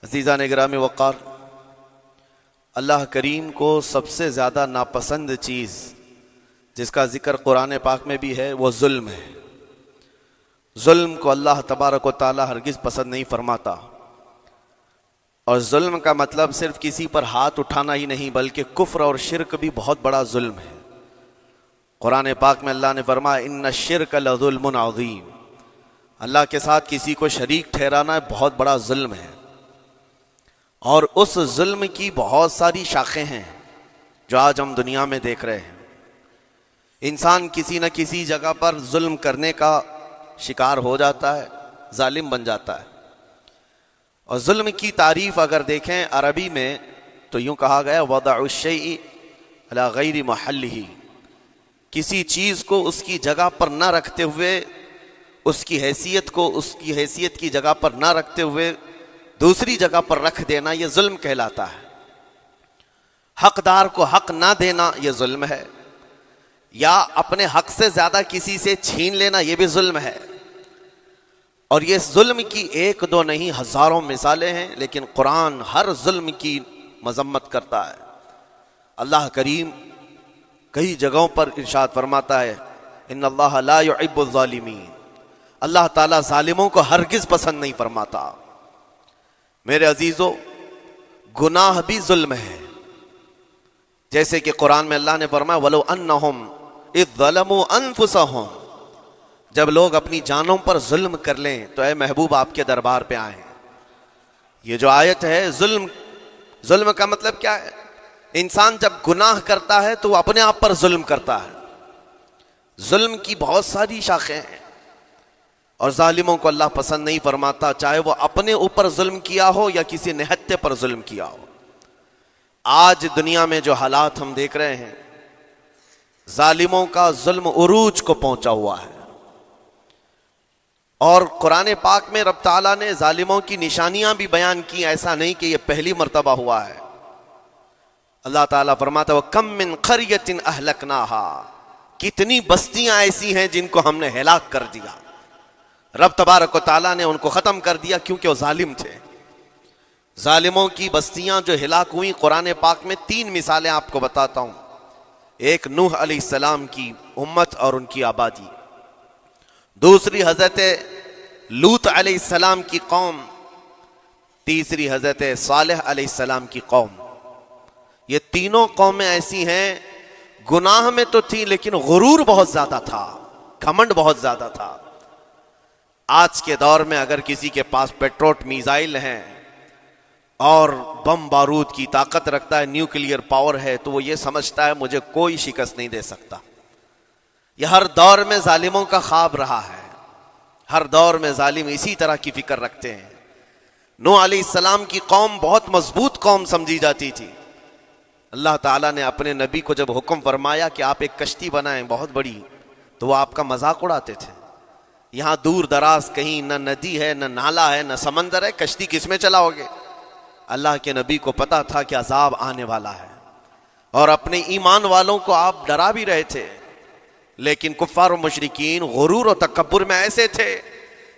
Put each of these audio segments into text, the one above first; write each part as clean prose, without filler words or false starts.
عزیزان گرامی وقار، اللہ کریم کو سب سے زیادہ ناپسند چیز جس کا ذکر قرآن پاک میں بھی ہے وہ ظلم ہے۔ ظلم کو اللہ تبارک و تعالی ہرگز پسند نہیں فرماتا، اور ظلم کا مطلب صرف کسی پر ہاتھ اٹھانا ہی نہیں بلکہ کفر اور شرک بھی بہت بڑا ظلم ہے۔ قرآن پاک میں اللہ نے فرمایا ان الشرک لظلم عظیم، اللہ کے ساتھ کسی کو شریک ٹھہرانا بہت بڑا ظلم ہے، اور اس ظلم کی بہت ساری شاخیں ہیں جو آج ہم دنیا میں دیکھ رہے ہیں۔ انسان کسی نہ کسی جگہ پر ظلم کرنے کا شکار ہو جاتا ہے، ظالم بن جاتا ہے۔ اور ظلم کی تعریف اگر دیکھیں عربی میں تو یوں کہا گیا وضع الشیء علی غیر محلہ، کسی چیز کو اس کی جگہ پر نہ رکھتے ہوئے، اس کی حیثیت کو اس کی حیثیت کی جگہ پر نہ رکھتے ہوئے دوسری جگہ پر رکھ دینا، یہ ظلم کہلاتا ہے۔ حقدار کو حق نہ دینا یہ ظلم ہے، یا اپنے حق سے زیادہ کسی سے چھین لینا یہ بھی ظلم ہے۔ اور یہ ظلم کی ایک دو نہیں ہزاروں مثالیں ہیں، لیکن قرآن ہر ظلم کی مذمت کرتا ہے۔ اللہ کریم کئی جگہوں پر ارشاد فرماتا ہے ان اللہ لا يحب الظالمین، اللہ تعالیٰ ظالموں کو ہرگز پسند نہیں فرماتا۔ میرے عزیزو، گناہ بھی ظلم ہے، جیسے کہ قرآن میں اللہ نے فرمایا وَلَوْ أَنَّهُمْ إِذْ ظَلَمُوا أَنفُسَهُمْ، جب لوگ اپنی جانوں پر ظلم کر لیں تو اے محبوب آپ کے دربار پہ آئیں۔ یہ جو آیت ہے ظلم کا مطلب کیا ہے؟ انسان جب گناہ کرتا ہے تو وہ اپنے آپ پر ظلم کرتا ہے۔ ظلم کی بہت ساری شاخیں ہیں، اور ظالموں کو اللہ پسند نہیں فرماتا، چاہے وہ اپنے اوپر ظلم کیا ہو یا کسی نہتے پر ظلم کیا ہو۔ آج دنیا میں جو حالات ہم دیکھ رہے ہیں، ظالموں کا ظلم عروج کو پہنچا ہوا ہے، اور قرآن پاک میں رب تعالیٰ نے ظالموں کی نشانیاں بھی بیان کی، ایسا نہیں کہ یہ پہلی مرتبہ ہوا ہے۔ اللہ تعالیٰ فرماتا ہے وَكَم مِّن قَرْيَةٍ أَهْلَكْنَاهَا، کتنی بستیاں ایسی ہیں جن کو ہم نے ہلاک کر دیا۔ رب تبارک و تعالیٰ نے ان کو ختم کر دیا کیونکہ وہ ظالم تھے۔ ظالموں کی بستیاں جو ہلاک ہوئیں، قرآن پاک میں 3 مثالیں آپ کو بتاتا ہوں۔ ایک نوح علیہ السلام کی امت اور ان کی آبادی، دوسری حضرت لوط علیہ السلام کی قوم، تیسری حضرت صالح علیہ السلام کی قوم۔ یہ تینوں قومیں ایسی ہیں، گناہ میں تو تھی لیکن غرور بہت زیادہ تھا، گھمنڈ بہت زیادہ تھا۔ آج کے دور میں اگر کسی کے پاس پیٹروٹ میزائل ہیں اور بم بارود کی طاقت رکھتا ہے، نیوکلیئر پاور ہے، تو وہ یہ سمجھتا ہے مجھے کوئی شکست نہیں دے سکتا۔ یہ ہر دور میں ظالموں کا خواب رہا ہے، ہر دور میں ظالم اسی طرح کی فکر رکھتے ہیں۔ نوح علیہ السلام کی قوم بہت مضبوط قوم سمجھی جاتی تھی۔ اللہ تعالیٰ نے اپنے نبی کو جب حکم فرمایا کہ آپ ایک کشتی بنائیں بہت بڑی، تو وہ آپ کا مذاق اڑاتے تھے۔ یہاں دور دراز کہیں نہ ندی ہے، نہ نالا ہے، نہ سمندر ہے، کشتی کس میں چلاؤ گے؟ اللہ کے نبی کو پتا تھا کہ عذاب آنے والا ہے، اور اپنے ایمان والوں کو آپ ڈرا بھی رہے تھے، لیکن کفار و مشرکین غرور و تکبر میں ایسے تھے،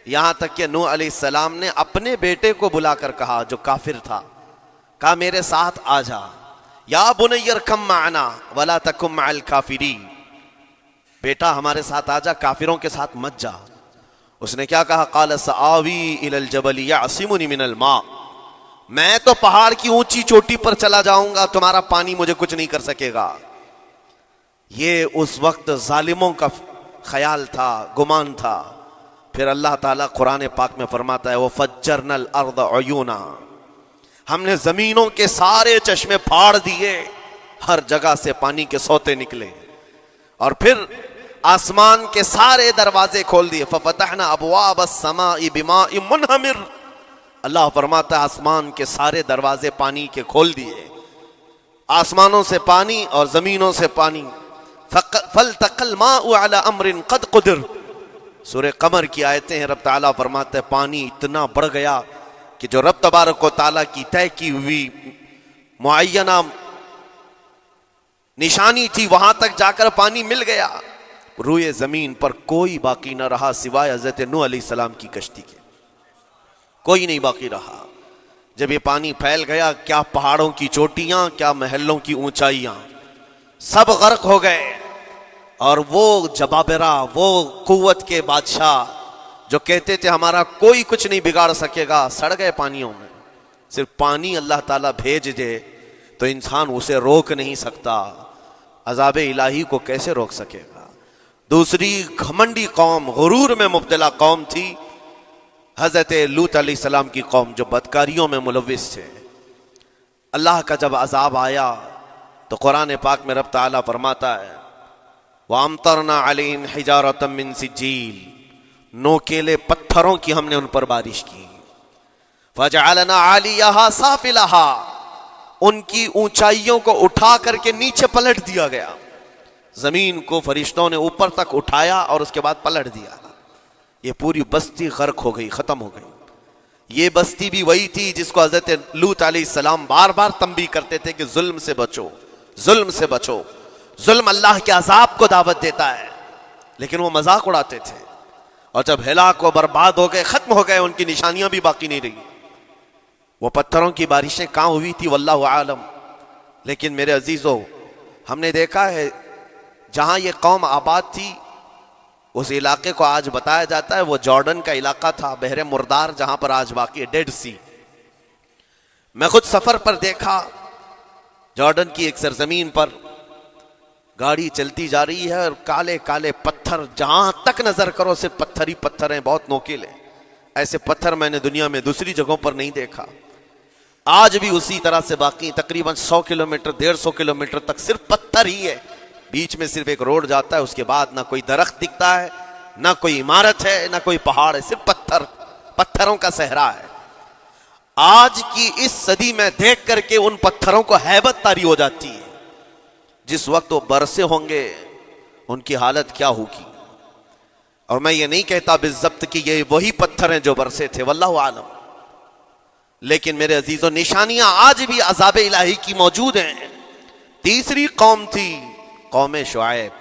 یہاں تک کہ نوح علیہ السلام نے اپنے بیٹے کو بلا کر کہا جو کافر تھا، کہا میرے ساتھ آ جا، یا بنی ارکم معنا ولا تکن مع الکافرین، بیٹا ہمارے ساتھ آ جا، کافروں کے ساتھ مت جا۔ اس نے کیا کہا؟ قال سآوی الی الجبل یعصمنی من الماء، میں تو پہاڑ کی اونچی چوٹی پر چلا جاؤں گا، تمہارا پانی مجھے کچھ نہیں کر سکے گا۔ یہ اس وقت ظالموں کا خیال تھا، گمان تھا۔ پھر اللہ تعالیٰ قرآن پاک میں فرماتا ہے وَفَجَّرْنَا الْأَرْضَ عُيُونًا، ہم نے زمینوں کے سارے چشمے پھاڑ دیے، ہر جگہ سے پانی کے سوتے نکلے، اور پھر آسمان کے سارے دروازے کھول دیے فَفَتَحْنَا أَبْوَابَ السَّمَاءِ بِمَاءٍ مُنْهَمِرٍ، اللہ فرماتا ہے آسمان کے سارے دروازے پانی کے کھول دیے، آسمانوں سے پانی اور زمینوں سے پانی۔ فَالْتَقَى الْمَاءُ عَلَى أَمْرٍ قَدْ قُدِرَ، سورہ قمر کی آیتیں ہیں، رب تعالیٰ فرماتا ہے پانی اتنا بڑھ گیا کہ جو رب تبارک و تعالیٰ کی طے کی ہوئی معینہ نشانی تھی وہاں تک جا کر پانی مل گیا، روئے زمین پر کوئی باقی نہ رہا سوائے حضرت نوح علیہ السلام کی کشتی کے، کوئی نہیں باقی رہا۔ جب یہ پانی پھیل گیا، کیا پہاڑوں کی چوٹیاں، کیا محلوں کی اونچائیاں، سب غرق ہو گئے۔ اور وہ جبابرہ، وہ قوت کے بادشاہ جو کہتے تھے ہمارا کوئی کچھ نہیں بگاڑ سکے گا، سڑ گئے پانیوں میں۔ صرف پانی اللہ تعالیٰ بھیج دے تو انسان اسے روک نہیں سکتا، عذاب الہی کو کیسے روک سکے گا؟ دوسری گھمنڈی قوم، غرور میں مبتلا قوم تھی حضرت لوط علیہ السلام کی قوم، جو بدکاریوں میں ملوث تھے۔ اللہ کا جب عذاب آیا تو قرآن پاک میں رب تعالیٰ فرماتا ہے وَأَمْطَرْنَا عَلَيْهِمْ حِجَارَةً مِّن سِجِّيلٍ، نوکیلے پتھروں کی ہم نے ان پر بارش کی۔ فَجَعَلْنَا عَالِيَهَا سَافِلَهَا، ان کی اونچائیوں کو اٹھا کر کے نیچے پلٹ دیا گیا۔ زمین کو فرشتوں نے اوپر تک اٹھایا اور اس کے بعد پلٹ دیا۔ یہ پوری بستی غرق ہو گئی، ختم ہو گئی۔ یہ بستی بھی وہی تھی جس کو حضرت لوط علیہ السلام بار بار تنبیہ کرتے تھے کہ ظلم سے بچو، ظلم سے بچو۔ ظلم اللہ کے عذاب کو دعوت دیتا ہے، لیکن وہ مذاق اڑاتے تھے، اور جب ہلاک و برباد ہو گئے، ختم ہو گئے، ان کی نشانیاں بھی باقی نہیں رہی۔ وہ پتھروں کی بارشیں کہاں ہوئی تھی واللہ عالم۔ لیکن میرے عزیزو، ہم نے دیکھا ہے جہاں یہ قوم آباد تھی، اس علاقے کو آج بتایا جاتا ہے وہ جارڈن کا علاقہ تھا، بحر مردار، جہاں پر آج باقی ہے ڈیڈ سی۔ میں خود سفر پر دیکھا، جارڈن کی ایک سرزمین پر گاڑی چلتی جا رہی ہے اور کالے کالے پتھر، جہاں تک نظر کرو صرف پتھر ہی پتھر ہیں، بہت نوکیلے۔ ایسے پتھر میں نے دنیا میں دوسری جگہوں پر نہیں دیکھا۔ آج بھی اسی طرح سے باقی تقریباً 100 کلومیٹر 150 کلومیٹر تک صرف پتھر ہی ہے، بیچ میں صرف ایک روڈ جاتا ہے، اس کے بعد نہ کوئی درخت دکھتا ہے، نہ کوئی عمارت ہے، نہ کوئی پہاڑ ہے، صرف پتھر، پتھروں کا صحرا ہے۔ آج کی اس صدی میں دیکھ کر کے ان پتھروں کو ہیبت طاری ہو جاتی ہے۔ جس وقت وہ برسے ہوں گے ان کی حالت کیا ہوگی؟ اور میں یہ نہیں کہتا بالضبط کہ یہ وہی پتھر ہیں جو برسے تھے، واللہ عالم، لیکن میرے عزیزوں نشانیاں آج بھی عذاب الہی کی موجود ہیں۔ تیسری قوم تھی قوم شعیب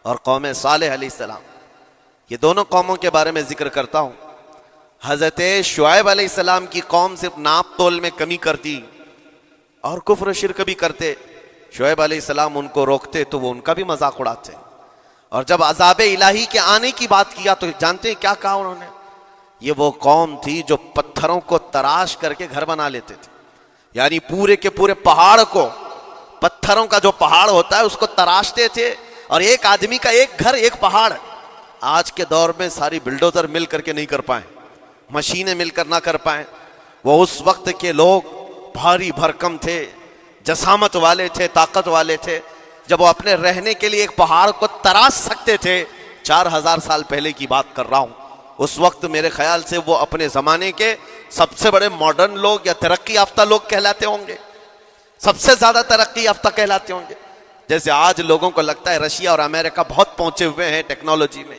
اور قوم صالح علیہ السلام۔ یہ دونوں قوموں کے بارے میں ذکر کرتا ہوں۔ حضرت شعیب علیہ السلام کی قوم صرف ناپ تول میں کمی کرتی اور کفر و شرک بھی کرتے، شعیب علیہ السلام ان کو روکتے تو وہ ان کا بھی مذاق اڑاتے، اور جب عذاب الہی کے آنے کی بات کیا تو جانتے ہیں کیا کہا انہوں نے؟ یہ وہ قوم تھی جو پتھروں کو تراش کر کے گھر بنا لیتے تھے، یعنی پورے کے پورے پہاڑ کو، پتھروں کا جو پہاڑ ہوتا ہے اس کو تراشتے تھے، اور ایک آدمی کا ایک گھر ایک پہاڑ۔ آج کے دور میں ساری بلڈوزر مل کر کے نہیں کر پائیں، مشینیں مل کر نہ کر پائیں، وہ اس وقت کے لوگ بھاری بھرکم تھے، جسامت والے تھے، طاقت والے تھے، جب وہ اپنے رہنے کے لیے ایک پہاڑ کو تراش سکتے تھے۔ 4000 سال پہلے کی بات کر رہا ہوں۔ اس وقت میرے خیال سے وہ اپنے زمانے کے سب سے بڑے ماڈرن لوگ یا ترقی یافتہ لوگ کہلاتے ہوں گے، سب سے زیادہ ترقی یافتہ کہلاتے ہوں گے۔ جیسے آج لوگوں کو لگتا ہے رشیا اور امریکہ بہت پہنچے ہوئے ہیں ٹیکنالوجی میں،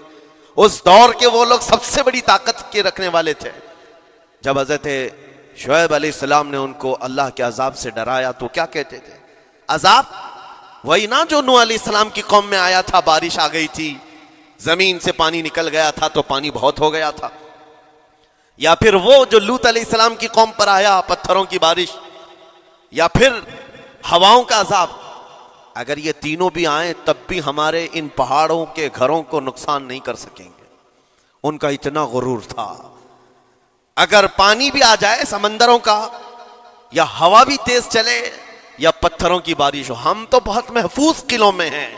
اس دور کے وہ لوگ سب سے بڑی طاقت کے رکھنے والے تھے۔ جب حضرت شعیب علیہ السلام نے ان کو اللہ کے عذاب سے ڈرایا تو کیا کہتے تھے؟ عذاب وہی نا جو نوح علیہ السلام کی قوم میں آیا تھا، بارش آ گئی تھی، زمین سے پانی نکل گیا تھا تو پانی بہت ہو گیا تھا، یا پھر وہ جو لوط علیہ السلام کی قوم پر آیا پتھروں کی بارش، یا پھر ہواؤں کا عذاب۔ اگر یہ تینوں بھی آئیں تب بھی ہمارے ان پہاڑوں کے گھروں کو نقصان نہیں کر سکیں گے، ان کا اتنا غرور تھا۔ اگر پانی بھی آ جائے سمندروں کا، یا ہوا بھی تیز چلے، یا پتھروں کی بارش ہو، ہم تو بہت محفوظ قلعوں میں ہیں۔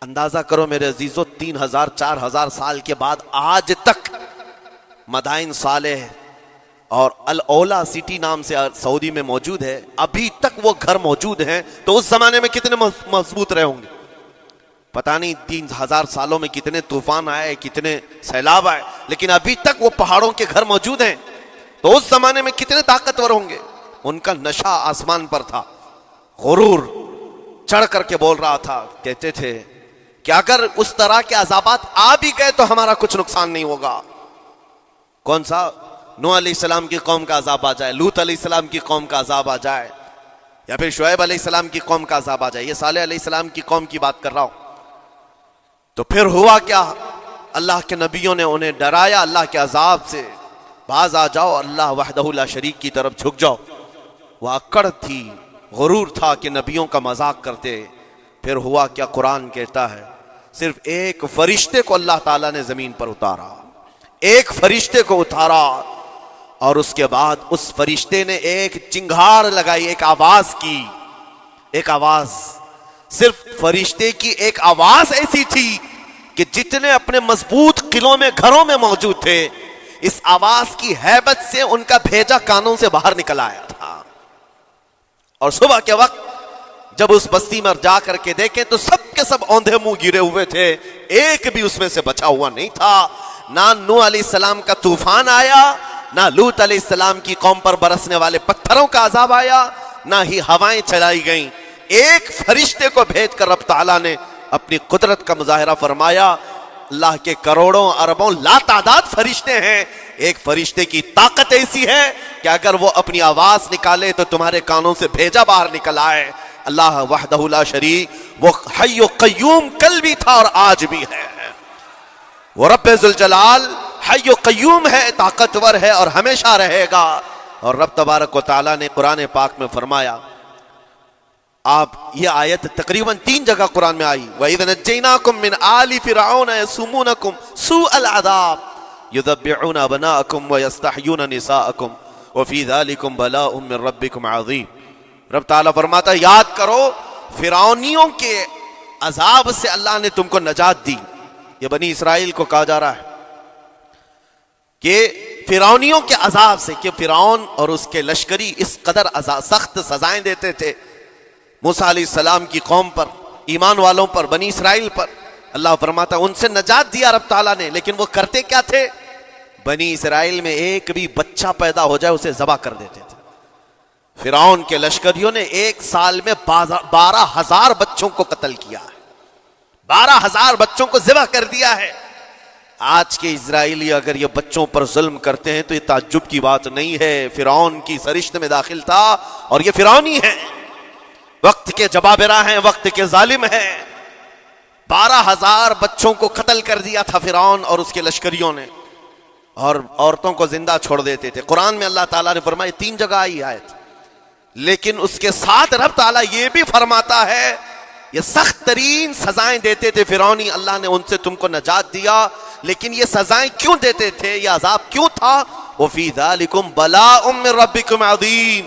اندازہ کرو میرے عزیزو، 3000 4000 سال کے بعد آج تک مدائن صالح اور الاولا سٹی نام سے سعودی میں موجود ہے، ابھی تک وہ گھر موجود ہیں، تو اس زمانے میں کتنے مضبوط رہے ہوں گے؟ پتہ نہیں 3000 سالوں میں کتنے طوفان آئے، کتنے سیلاب آئے، لیکن ابھی تک وہ پہاڑوں کے گھر موجود ہیں، تو اس زمانے میں کتنے طاقتور ہوں گے؟ ان کا نشہ آسمان پر تھا، غرور چڑھ کر کے بول رہا تھا، کہتے تھے کہ اگر اس طرح کے عذابات آ بھی گئے تو ہمارا کچھ نقصان نہیں ہوگا۔ کون سا؟ نوح علیہ السلام کی قوم کا عذاب آ جائے، لوط علیہ السلام کی قوم کا عذاب آ جائے، یا پھر شعیب علیہ السلام کی قوم کا عذاب آ جائے، یہ صالح علیہ السلام کی قوم کی بات کر رہا ہوں۔ تو پھر ہوا کیا؟ اللہ کے نبیوں نے انہیں ڈرایا اللہ کے عذاب سے، باز آ جاؤ، اللہ وحدہ لا شریک کی طرف جھک جاؤ۔ وہ اکڑ تھی، غرور تھا کہ نبیوں کا مذاق کرتے۔ پھر ہوا کیا؟ قرآن کہتا ہے صرف ایک فرشتے کو اللہ تعالیٰ نے زمین پر اتارا، ایک فرشتے کو اتارا، اور اس کے بعد اس فرشتے نے ایک چنگھاڑ لگائی، ایک آواز کی، ایک آواز، صرف فرشتے کی ایک آواز ایسی تھی کہ جتنے اپنے مضبوط قلعوں میں گھروں میں موجود تھے، اس آواز کی ہیبت سے ان کا بھیجا کانوں سے باہر نکل آیا تھا۔ اور صبح کے وقت جب اس بستی میں جا کر کے دیکھیں تو سب کے سب اوندھے منہ گرے ہوئے تھے، ایک بھی اس میں سے بچا ہوا نہیں تھا۔ نہ نوح علیہ السلام کا طوفان آیا، نہ لوط علیہ السلام کی قوم پر برسنے والے پتھروں کا عذاب آیا، نہ ہی ہوائیں چلائی گئیں۔ ایک فرشتے کو بھیج کر رب تعالیٰ نے اپنی قدرت کا مظاہرہ فرمایا۔ اللہ کے کروڑوں اربوں لا تعداد فرشتے ہیں، ایک فرشتے کی طاقت ایسی ہے کہ اگر وہ اپنی آواز نکالے تو تمہارے کانوں سے بھیجا باہر نکل آئے۔ اللہ وحدہ لا شریک، وہ حی و قیوم کل بھی تھا اور آج بھی ہے، وہ رب ذوالجلال حی و قیوم ہے، طاقتور ہے اور ہمیشہ رہے گا۔ اور رب تبارک و تعالیٰ نے قرآن پاک میں فرمایا، آپ یہ آیت تقریباً 3 جگہ قرآن میں آئی، وَإِذْ نَجَّيْنَاكُمْ مِنْ آلِ فِرْعَوْنَ يَسُومُونَكُمْ سُوءَ الْعَذَابِ يُذَبِّحُونَ أَبْنَاءَكُمْ وَيَسْتَحْيُونَ نِسَاءَكُمْ وَفِي ذَلِكُمْ بَلَاءٌ مِّن رَبِّكُمْ عَظِيمٌ۔ رب تعالیٰ فرماتا ہے یاد کرو فرعونیوں کے عذاب سے اللہ نے تم کو نجات دی۔ یہ بنی اسرائیل کو کہا جا رہا ہے کہ فرعونیوں کے عذاب سے، کہ فرعون اور اس کے لشکری اس قدر سخت سزائیں دیتے تھے موسیٰ علیہ السلام کی قوم پر، ایمان والوں پر، بنی اسرائیل پر۔ اللہ فرماتا ان سے نجات دیا رب تعالیٰ نے، لیکن وہ کرتے کیا تھے؟ بنی اسرائیل میں ایک بھی بچہ پیدا ہو جائے اسے ذبح کر دیتے تھے۔ فرعون کے لشکریوں نے ایک سال میں 12,000 بچوں کو قتل کیا ہے، 12,000 بچوں کو ذبح کر دیا ہے۔ آج کے اسرائیلی اگر یہ بچوں پر ظلم کرتے ہیں تو یہ تعجب کی بات نہیں ہے، فرعون کی سرشت میں داخل تھا اور یہ فرعونی ہے، وقت کے جبابرہ ہیں، وقت کے ظالم ہیں۔ 12,000 بچوں کو قتل کر دیا تھا فرعون اور اس کے لشکریوں نے، اور عورتوں کو زندہ چھوڑ دیتے تھے۔ قرآن میں اللہ تعالیٰ نے فرمایا 3 جگہ آئی آیت، لیکن اس کے ساتھ رب تعالیٰ یہ بھی فرماتا ہے یہ سخت ترین سزائیں دیتے تھے فرعونی، اللہ نے ان سے تم کو نجات دیا، لیکن یہ سزائیں کیوں دیتے تھے، یہ عذاب کیوں تھا؟ وَفِي ذَلِكُمْ بَلَاءٌ مِّن رَبِّكُمْ عَظِيمٌ،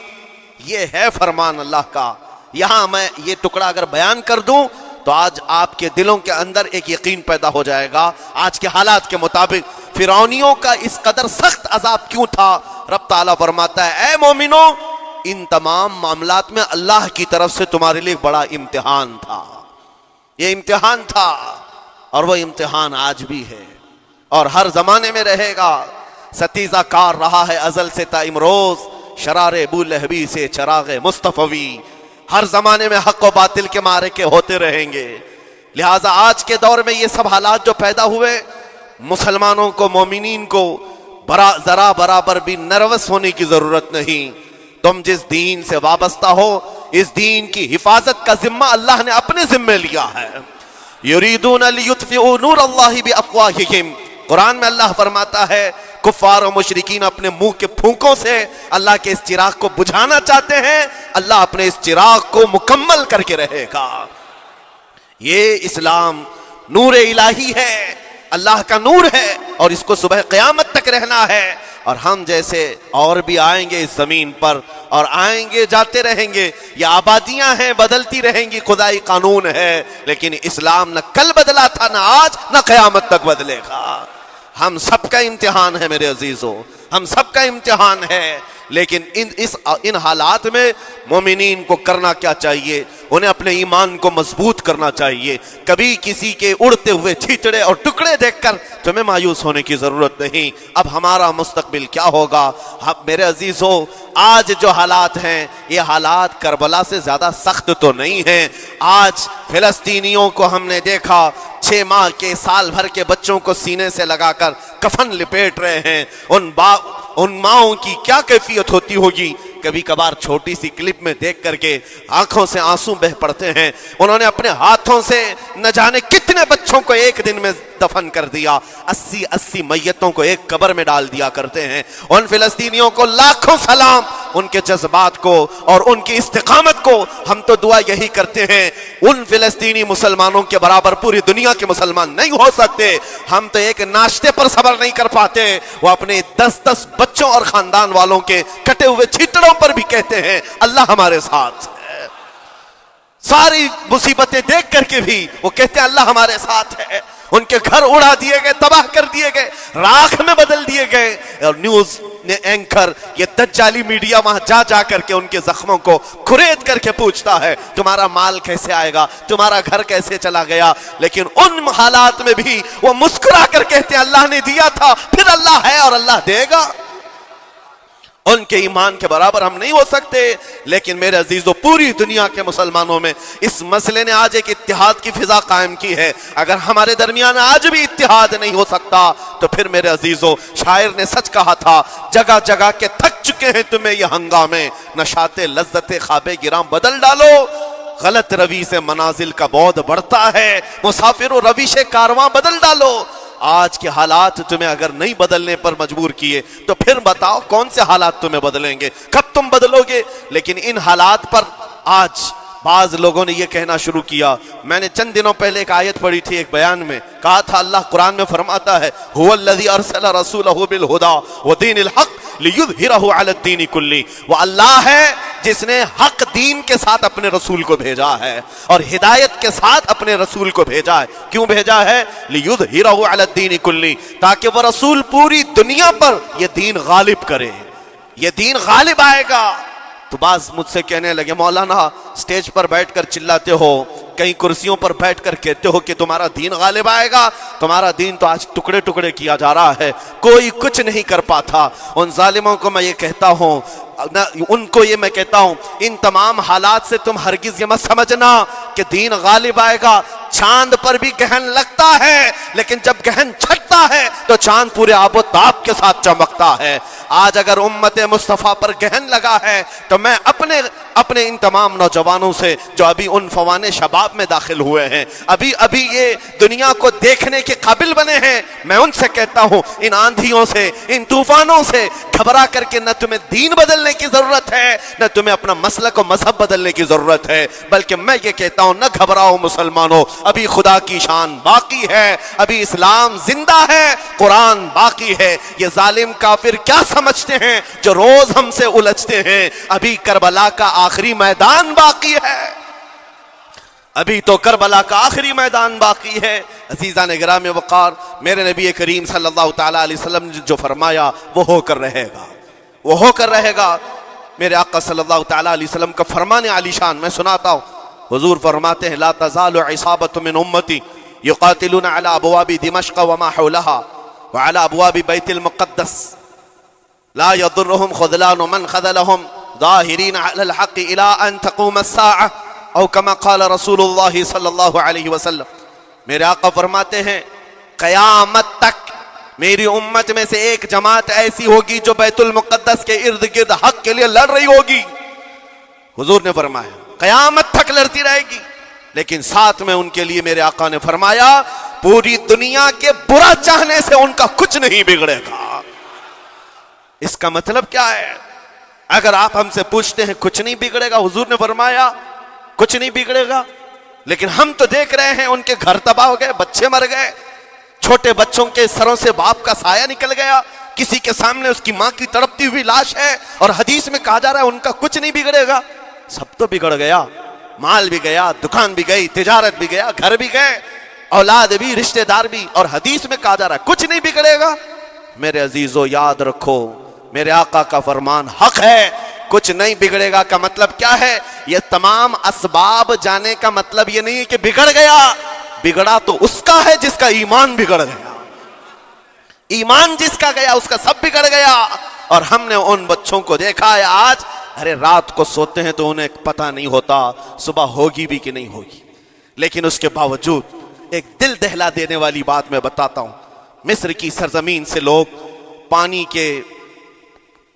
یہ ہے فرمان اللہ کا۔ یہاں میں یہ ٹکڑا اگر بیان کر دوں تو آج آپ کے دلوں کے اندر ایک یقین پیدا ہو جائے گا آج کے حالات کے مطابق فرعونیوں کا اس قدر سخت عذاب کیوں تھا۔ رب تعالیٰ فرماتا ہے اے مومنو، ان تمام معاملات میں اللہ کی طرف سے تمہارے لیے بڑا امتحان تھا، یہ امتحان تھا اور وہ امتحان آج بھی ہے اور ہر زمانے میں رہے گا۔ ستیزہ کار رہا ہے ازل سے تا امروز، شرار ابو لہبی سے چراغ مصطفی، ہر زمانے میں حق و باطل کے معرکے ہوتے رہیں گے۔ لہٰذا آج کے دور میں یہ سب حالات جو پیدا ہوئے، مسلمانوں کو، مومنین کو ذرا برابر بھی نروس ہونے کی ضرورت نہیں۔ تم جس دین سے وابستہ ہو، اس دین کی حفاظت کا ذمہ اللہ نے اپنے ذمے لیا ہے۔ یریدون لیطفئوا نور اللہ بافواہہم، قرآن میں اللہ فرماتا ہے کفار و مشرکین اپنے منہ کے پھونکوں سے اللہ کے اس چراغ کو بجھانا چاہتے ہیں، اللہ اپنے اس چراغ کو مکمل کر کے رہے گا۔ یہ اسلام نور الہی ہے، اللہ کا نور ہے اور اس کو صبح قیامت تک رہنا ہے، اور ہم جیسے اور بھی آئیں گے اس زمین پر اور آئیں گے جاتے رہیں گے، یہ آبادیاں ہیں بدلتی رہیں گی، خدائی قانون ہے، لیکن اسلام نہ کل بدلا تھا، نہ آج، نہ قیامت تک بدلے گا۔ ہم سب کا امتحان ہے میرے عزیزو، ہم سب کا امتحان ہے، لیکن ان حالات میں مومنین کو کرنا کیا چاہیے؟ انہیں اپنے ایمان کو مضبوط کرنا چاہیے۔ کبھی کسی کے اڑتے ہوئے چھیچڑے اور ٹکڑے دیکھ کر تمہیں مایوس ہونے کی ضرورت نہیں۔ اب ہمارا مستقبل کیا ہوگا؟ میرے عزیزو، آج جو حالات ہیں یہ حالات کربلا سے زیادہ سخت تو نہیں ہیں۔ آج فلسطینیوں کو ہم نے دیکھا 6 ماہ کے، سال بھر کے بچوں کو سینے سے لگا کر کفن لپیٹ رہے ہیں۔ ان ماؤں کی کیا کیفیت ہوتی ہوگی کبھی کبھار چھوٹی سی کلپ میں دیکھ کر کے آنکھوں سے آنسو بہ پڑتے ہیں. انہوں نے اپنے ہاتھوں سے نہ جانے کتنے بچوں کو ایک دن میں دفن کر دیا. 80 میتوں کو ایک قبر میں ڈال دیا کرتے ہیں. ان فلسطینیوں کو لاکھوں سلام, ان کے جذبات کو اور ان کی استقامت کو. ہم تو دعا یہی کرتے ہیں, ان فلسطینی مسلمانوں کے برابر پوری دنیا کے مسلمان نہیں ہو سکتے. ہم تو ایک ناشتے پر صبر نہیں کر پاتے, وہ اپنے 10 بچوں اور خاندان والوں کے کٹے ہوئے چھیٹڑوں پر بھی کہتے ہیں اللہ ہمارے ساتھ ہے. ساری مصیبتیں دیکھ کر کے بھی وہ کہتے ہیں اللہ ہمارے ساتھ ہے. ان کے گھر اڑا دیے گئے, تباہ کر دیے گئے, راکھ میں بدل دیے گئے. اور نیوز نے اینکر, یہ دجالی میڈیا وہاں جا جا کر کے ان کے زخموں کو کھرید کر کے پوچھتا ہے تمہارا مال کیسے آئے گا, تمہارا گھر کیسے چلا گیا. لیکن ان حالات میں بھی وہ مسکرا کر کہتے ہیں اللہ نے دیا تھا, پھر اللہ ہے اور اللہ دے گا. ان کے ایمان کے برابر ہم نہیں ہو سکتے. لیکن میرے عزیزو, پوری دنیا کے مسلمانوں میں اس مسئلے نے آج ایک اتحاد کی فضا قائم کی ہے. اگر ہمارے درمیان آج بھی اتحاد نہیں ہو سکتا تو پھر میرے عزیزو, شاعر نے سچ کہا تھا, جگہ جگہ کے تھک چکے ہیں تمہیں یہ ہنگامے, نشاط لذت خواب گراں بدل ڈالو. غلط روی سے منازل کا بعد بڑھتا ہے, مسافر و رویش کارواں بدل ڈالو. آج کے حالات تمہیں اگر نہیں بدلنے پر مجبور کیے تو پھر بتاؤ کون سے حالات تمہیں بدلیں گے, کب تم بدلو گے. لیکن ان حالات پر آج بعض لوگوں نے یہ کہنا شروع کیا. میں نے چند دنوں پہلے ایک آیت پڑھی تھی, ایک بیان میں کہا تھا اللہ قرآن میں فرماتا ہے هو الذی ارسل رسولہ بالہدی ودین الحق لیظہرہ علی الدین کلہ. وہ اللہ ہے جس نے حق دین کے ساتھ اپنے رسول کو بھیجا ہے اور ہدایت کے ساتھ اپنے رسول کو بھیجا ہے. کیوں بھیجا ہے؟ لیظہرہ علی الدین کلہ, تاکہ وہ رسول پوری دنیا پر یہ دین غالب کرے. یہ دین غالب آئے گا. تو بعض مجھ سے کہنے لگے مولانا سٹیج پر بیٹھ کر چلاتے ہو, کئی کرسیوں پر بیٹھ کر کہتے ہو کہ تمہارا دین غالب آئے گا. تمہارا دین تو آج ٹکڑے ٹکڑے کیا جا رہا ہے, کوئی کچھ نہیں کر پاتا. ان ظالموں کو میں یہ کہتا ہوں, ان کو یہ میں کہتا ہوں, ان تمام حالات سے تم ہرگز یہ مت سمجھنا کہ دین غالب آئے گا. چاند پر بھی گہن لگتا ہے, لیکن جب گہن چھٹتا ہے تو چاند پورے آب و تاب کے ساتھ چمکتا ہے. آج اگر امت مصطفیٰ پر گہن لگا ہے تو میں اپنے ان تمام نوجوانوں سے جو ابھی ان فوان شباب میں داخل ہوئے ہیں, ابھی یہ دنیا کو دیکھنے کے قابل بنے ہیں, میں ان سے کہتا ہوں ان آندھیوں سے, ان طوفانوں سے گھبرا کر کے نہ تمہیں دین بدلنے کی ضرورت ہے, نہ تمہیں اپنا مسلک و مذہب بدلنے کی ضرورت ہے. بلکہ میں یہ کہتا ہوں نہ گھبراؤ مسلمانوں, ابھی خدا کی شان باقی ہے, ابھی اسلام زندہ ہے, قرآن باقی ہے. یہ ظالم کافر کیا سمجھتے ہیں جو روز ہم سے الجھتے ہیں؟ ابھی کربلا کا آخری میدان باقی ہے, ابھی تو کربلا کا آخری میدان باقی ہے. عزیزان گرام وقار, میرے نبی کریم صلی اللہ تعالی علیہ وسلم نے جو فرمایا وہ ہو کر رہے گا, وہ ہو کر رہے گا. میرے آقا صلی اللہ تعالی علیہ وسلم کا فرمان عالی شان میں سناتا ہوں. حضور فرماتے ہیں لا تزال عصابۃ من امتی یقاتلون علی ابواب دمشق وما حولها وعلى ابواب بیت المقدس لا يضرهم خذلان من خذلهم ظاہرین علی الحق الى ان تقوم الساعة او كما قال رسول اللہ صلی اللہ علیہ وسلم. میرے آقا فرماتے ہیں قیامت تک میری امت میں سے ایک جماعت ایسی ہوگی جو بیت المقدس کے ارد گرد حق کے لیے لڑ رہی ہوگی. حضور نے فرمایا قیامت تک لڑتی رہے گی, لیکن ساتھ میں ان کے لیے میرے آقا نے فرمایا پوری دنیا کے برا چاہنے سے ان کا کچھ نہیں بگڑے گا. اس کا مطلب کیا ہے؟ اگر آپ ہم سے پوچھتے ہیں کچھ نہیں بگڑے گا, حضور نے فرمایا کچھ نہیں بگڑے گا, لیکن ہم تو دیکھ رہے ہیں ان کے گھر تباہ ہو گئے, بچے مر گئے, چھوٹے بچوں کے سروں سے باپ کا سایہ نکل گیا, کسی کے سامنے اس کی ماں کی تڑپتی ہوئی لاش ہے, اور حدیث میں کہا جا رہا ہے ان کا کچھ نہیں بگڑے گا. سب تو بگڑ گیا, مال بھی گیا, دکان بھی گئی, تجارت بھی گیا, گھر بھی گئے, اولاد بھی, رشتہ دار بھی, اور حدیث میں کہا جا رہا ہے کچھ نہیں بگڑے گا. میرے عزیزو یاد رکھو میرے آقا کا فرمان حق ہے, کچھ نہیں بگڑے گا کا مطلب کیا ہے؟ یہ تمام اسباب جانے کا مطلب یہ نہیں ہے کہ بگڑ گیا, بگڑا تو اس کا ہے جس کا ایمان بگڑ گیا, ایمان جس کا گیا اس کا سب بگڑ گیا. اور ہم نے ان بچوں کو دیکھا ہے آج, ارے رات کو سوتے ہیں تو انہیں پتہ نہیں ہوتا صبح ہوگی بھی کہ نہیں ہوگی, لیکن اس کے باوجود ایک دل دہلا دینے والی بات میں بتاتا ہوں. مصر کی سرزمین سے لوگ پانی کے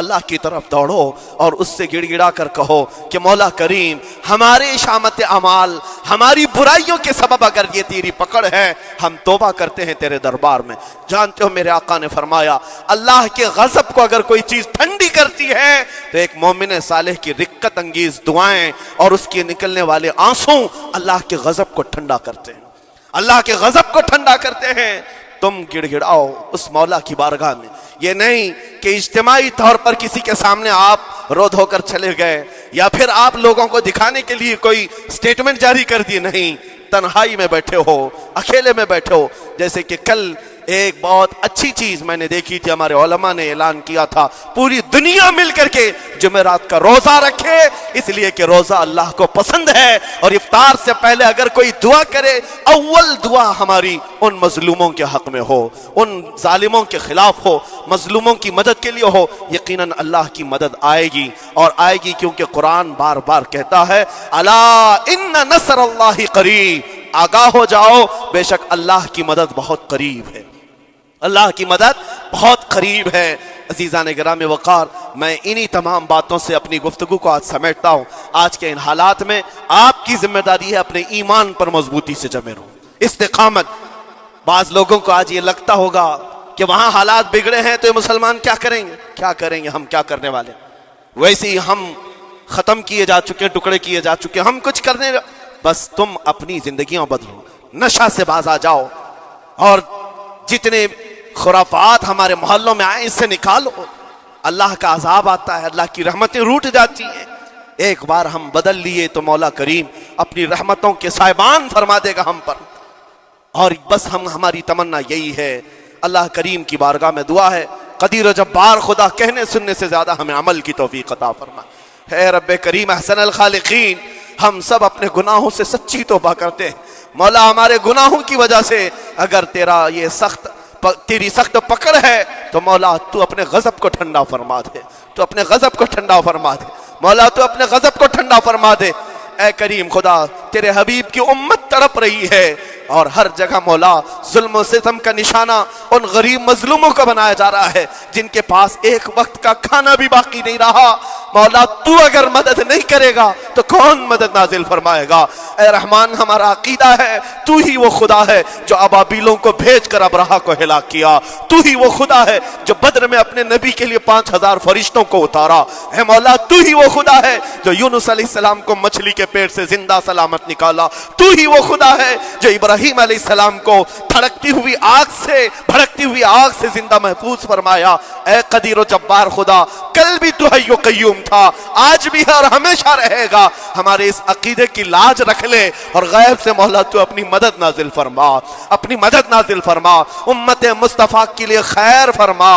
اللہ کی طرف دوڑو اور اس سے گڑ گڑا کر کہو کہ مولا کریم ہمارے شامت اعمال، ہماری برائیوں کے سبب اگر یہ تیری پکڑ ہے، ہم توبہ کرتے ہیں تیرے دربار میں۔ جانتے ہو میرے آقا نے فرمایا اللہ کے غضب کو اگر کوئی چیز ٹھنڈی کرتی ہے تو ایک مومن صالح کی رقت انگیز دعائیں اور اس کے نکلنے والے آنسو اللہ کے غضب کو ٹھنڈا کرتے ہیں، اللہ کے غضب کو ٹھنڈا کرتے ہیں۔ تم گڑ گڑاؤ اس مولا کی بارگاہ میں، یہ نہیں کہ اجتماعی طور پر کسی کے سامنے آپ رو دھو کر چلے گئے یا پھر آپ لوگوں کو دکھانے کے لیے کوئی سٹیٹمنٹ جاری کر دی، نہیں، تنہائی میں بیٹھے ہو، اکیلے میں بیٹھے ہو۔ جیسے کہ کل ایک بہت اچھی چیز میں نے دیکھی تھی، ہمارے علماء نے اعلان کیا تھا پوری دنیا مل کر کے جمعرات کا روزہ رکھے، اس لیے کہ روزہ اللہ کو پسند ہے، اور افطار سے پہلے اگر کوئی دعا کرے اول دعا ہماری ان مظلوموں کے حق میں ہو، ان ظالموں کے خلاف ہو، مظلوموں کی مدد کے لیے ہو، یقیناً اللہ کی مدد آئے گی، اور آئے گی کیونکہ قرآن بار بار کہتا ہے الا ان نصر اللہ قریب، آگاہ ہو جاؤ بے شک اللہ کی مدد بہت قریب ہے، اللہ کی مدد بہت قریب ہے۔ عزیزان گرامی وقار، میں انہی تمام باتوں سے اپنی گفتگو کو آج سمیٹتا ہوں۔ آج کے ان حالات میں آپ کی ذمہ داری ہے اپنے ایمان پر مضبوطی سے جمے رہو، استقامت۔ بعض لوگوں کو آج یہ لگتا ہوگا کہ وہاں حالات بگڑے ہیں تو یہ مسلمان کیا کریں گے، کیا کریں گے، ہم کیا کرنے والے، ویسے ہی ہم ختم کیے جا چکے، ٹکڑے کیے جا چکے، ہم کچھ کرنے، بس تم اپنی زندگیاں بدلو، نشہ سے باز آ جاؤ، اور جتنے خرافات ہمارے محلوں میں آئے اس سے نکالو۔ اللہ کا عذاب آتا ہے، اللہ کی رحمتیں روٹ جاتی ہیں۔ ایک بار ہم بدل لیے تو مولا کریم اپنی رحمتوں کے سائبان فرما دے گا ہم پر، اور بس ہماری تمنا یہی ہے۔ اللہ کریم کی بارگاہ میں دعا ہے قدیر و جبار خدا کہنے سننے سے زیادہ ہمیں عمل کی توفیق عطا فرما۔ اے رب کریم احسن الخالقین، ہم سب اپنے گناہوں سے سچی توبہ کرتے ہیں مولا، ہمارے گناہوں کی وجہ سے اگر تیری سخت پکڑ ہے تو مولا تو اپنے غضب کو ٹھنڈا فرما دے، تو اپنے غضب کو ٹھنڈا فرما دے مولا، تو اپنے غضب کو ٹھنڈا فرما دے۔ اے کریم خدا، تیرے حبیب کی امت تڑپ رہی ہے، اور ہر جگہ مولا ظلم و ستم کا نشانہ ان غریب مظلوموں کا بنایا جا رہا ہے جن کے پاس ایک وقت کا کھانا بھی باقی نہیں رہا۔ مولا تو اگر مدد نہیں کرے گا تو کون مدد نازل فرمائے گا؟ اے رحمان، ہمارا عقیدہ ہے تو ہی وہ خدا ہے جو ابابیلوں کو بھیج کر ابرہہ کو ہلاک کیا، تو ہی وہ خدا ہے جو بدر میں اپنے نبی کے لیے 5000 فرشتوں کو اتارا۔ اے مولا، تو ہی وہ خدا ہے جو یونس علیہ السلام کو مچھلی کے پیٹ سے زندہ سلامت نکالا، تو ہی وہ خدا ہے جو ابراہیم علیہ السلام کو بھڑکتی ہوئی آگ سے زندہ محفوظ فرمایا۔ اے قدیر و جبار خدا، کل بھی تو حی و قیوم تھا، آج بھی ہے اور ہمیشہ رہے گا۔ ہمارے اس عقیدے کی لاج رکھ لے، اور غیب سے مولا تو اپنی مدد نازل فرما، اپنی مدد نازل فرما، امت مصطفیٰ کے لیے خیر فرما،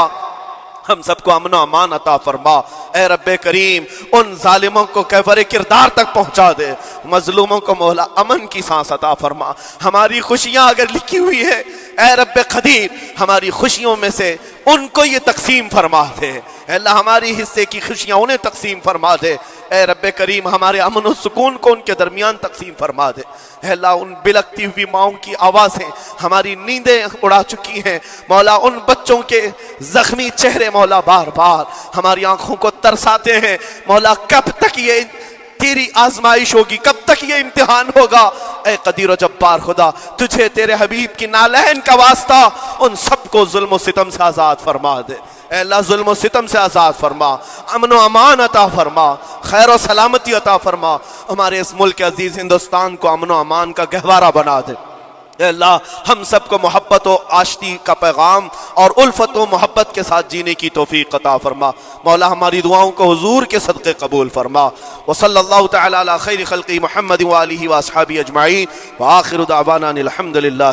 ہم سب کو امن و امان عطا فرما۔ اے رب کریم، ان ظالموں کو کیفر کردار تک پہنچا دے، مظلوموں کو مولا امن کی سانس عطا فرما۔ ہماری خوشیاں اگر لکھی ہوئی ہے اے رب قدیر، ہماری خوشیوں میں سے ان کو یہ تقسیم فرما دے، اے اللہ ہماری حصے کی خوشیاں انہیں تقسیم فرما دے۔ اے رب کریم، ہمارے امن و سکون کو ان کے درمیان تقسیم فرما دے۔ اے اللہ، ان بلکتی ہوئی ماؤں کی آوازیں ہماری نیندیں اڑا چکی ہیں مولا، ان بچوں کے زخمی چہرے مولا بار بار ہماری آنکھوں کو ترساتے ہیں مولا، کب تک یہ تیری آزمائش ہوگی، کب تک یہ امتحان ہوگا؟ اے قدیر و جبار خدا، تجھے تیرے حبیب کی نالین کا واسطہ ان سب کو ظلم و ستم سے آزاد فرما دے۔ اے اللہ، ظلم و ستم سے آزاد فرما، امن و امان عطا فرما، خیر و سلامتی عطا فرما، ہمارے اس ملک عزیز ہندوستان کو امن و امان کا گہوارہ بنا دے۔ اے اللہ، ہم سب کو محبت و آشتی کا پیغام اور الفت و محبت کے ساتھ جینے کی توفیق عطا فرما۔ مولا، ہماری دعاؤں کو حضور کے صدقے قبول فرما۔ وصلی اللہ تعالی علی خیر خلقی محمد وآلہ واصحابہ اجمعین، وآخر دعوانا الحمدللہ۔